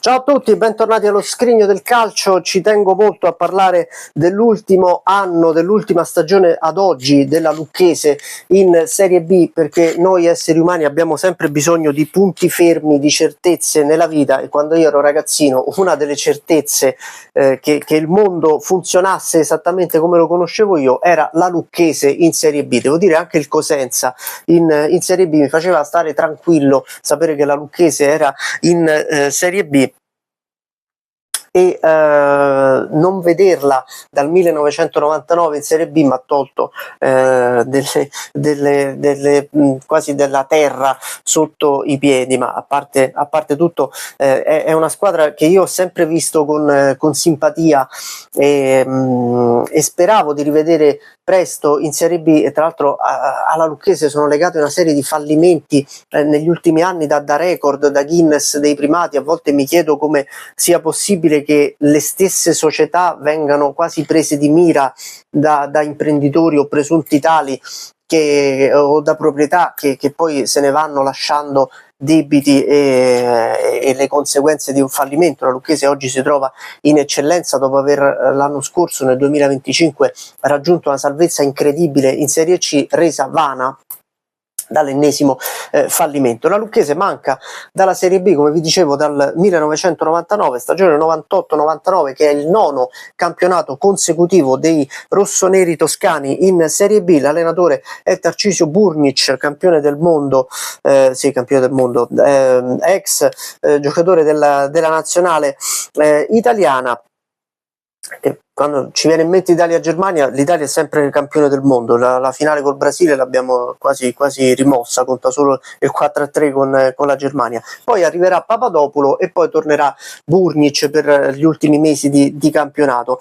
Ciao a tutti, bentornati allo Scrigno del Calcio. Ci tengo molto a parlare dell'ultimo anno, dell'ultima stagione ad oggi della Lucchese in Serie B, perché noi esseri umani abbiamo sempre bisogno di punti fermi, di certezze nella vita, e quando io ero ragazzino una delle certezze che il mondo funzionasse esattamente come lo conoscevo io era la Lucchese in Serie B. Devo dire anche il Cosenza in Serie B mi faceva stare tranquillo, sapere che la Lucchese era in Serie B, e non vederla dal 1999 in Serie B mi ha tolto quasi della terra sotto i piedi. Ma a parte tutto, è una squadra che io ho sempre visto con simpatia, e speravo di rivedere presto in Serie B. E tra l'altro alla Lucchese sono legate una serie di fallimenti negli ultimi anni da record, da Guinness dei primati. A volte mi chiedo come sia possibile che le stesse società vengano quasi prese di mira da imprenditori o presunti tali, o da proprietà che poi se ne vanno lasciando debiti e le conseguenze di un fallimento. La Lucchese oggi si trova in eccellenza dopo aver l'anno scorso, nel 2025, raggiunto una salvezza incredibile in Serie C, resa vana dall'ennesimo fallimento. La Lucchese manca dalla Serie B, come vi dicevo, dal 1999, stagione 98-99, che è il nono campionato consecutivo dei rossoneri toscani in Serie B. L'allenatore è Tarcisio Burnic, campione del mondo, ex giocatore della nazionale italiana. Quando ci viene in mente Italia-Germania, l'Italia è sempre campione del mondo. La finale col Brasile l'abbiamo quasi rimossa, conta solo il 4-3 con la Germania. Poi arriverà Papadopoulos e poi tornerà Burnic per gli ultimi mesi di campionato.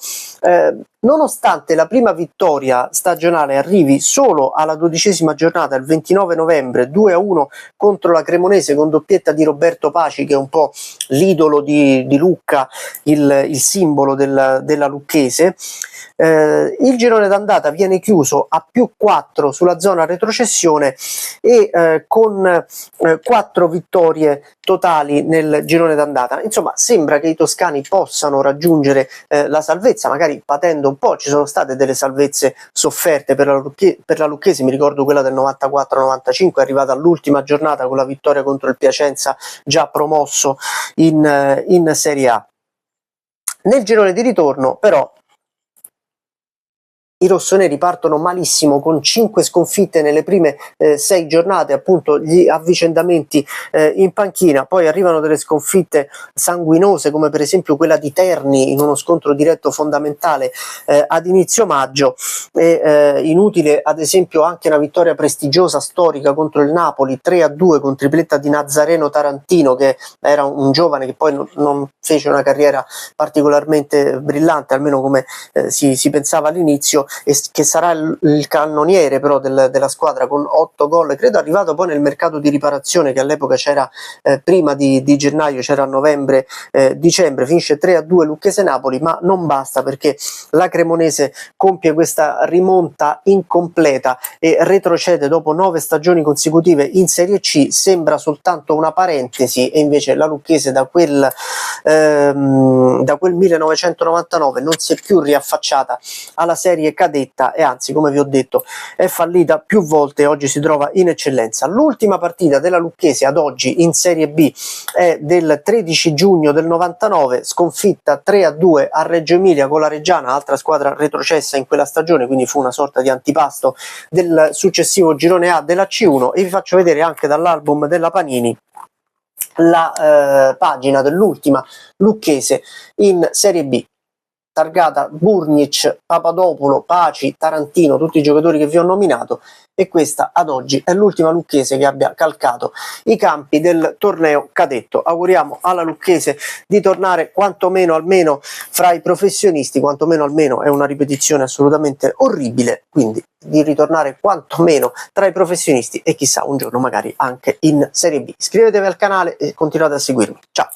Nonostante la prima vittoria stagionale arrivi solo alla 12ª giornata, il 29 novembre, 2-1 contro la Cremonese, con doppietta di Roberto Paci, che è un po' l'idolo di Lucca, il simbolo della Lucchese. Il girone d'andata viene chiuso a +4 sulla zona retrocessione e con 4 vittorie totali nel girone d'andata. Insomma, sembra che i toscani possano raggiungere la salvezza, magari patendo un po'. Ci sono state delle salvezze sofferte per la Lucchese, mi ricordo quella del 94-95, arrivata all'ultima giornata con la vittoria contro il Piacenza, già promosso in Serie A. Nel girone di ritorno però i rossoneri partono malissimo, con 5 sconfitte nelle prime 6 giornate, appunto gli avvicendamenti in panchina. Poi arrivano delle sconfitte sanguinose, come per esempio quella di Terni in uno scontro diretto fondamentale ad inizio maggio. Inutile ad esempio anche una vittoria prestigiosa, storica, contro il Napoli, 3-2 con tripletta di Nazzareno Tarantino, che era un giovane che poi non fece una carriera particolarmente brillante, almeno come si pensava all'inizio, e che sarà il cannoniere però della squadra, con 8 gol, credo arrivato poi nel mercato di riparazione, che all'epoca c'era prima di gennaio, c'era a novembre, dicembre. Finisce 3-2 Lucchese-Napoli, ma non basta, perché la Cremonese compie questa rimonta incompleta e retrocede dopo 9 stagioni consecutive in Serie C. Sembra soltanto una parentesi, e invece la Lucchese da quel 1999 non si è più riaffacciata alla serie cadetta, e anzi, come vi ho detto, è fallita più volte e oggi si trova in eccellenza. L'ultima partita della Lucchese ad oggi in Serie B è del 13 giugno del 99, sconfitta 3-2 a Reggio Emilia con la Reggiana, altra squadra retrocessa in quella stagione, quindi fu una sorta di antipasto del successivo girone A della C1. E vi faccio vedere anche dall'album della Panini la pagina dell'ultima Lucchese in Serie B, targata Burnic, Papadopoulos, Paci, Tarantino, tutti i giocatori che vi ho nominato, e questa ad oggi è l'ultima Lucchese che abbia calcato i campi del torneo cadetto. Auguriamo alla Lucchese di tornare quantomeno almeno fra i professionisti, quantomeno almeno è una ripetizione assolutamente orribile, quindi di ritornare quantomeno tra i professionisti e chissà un giorno magari anche in Serie B. Iscrivetevi al canale e continuate a seguirmi. Ciao!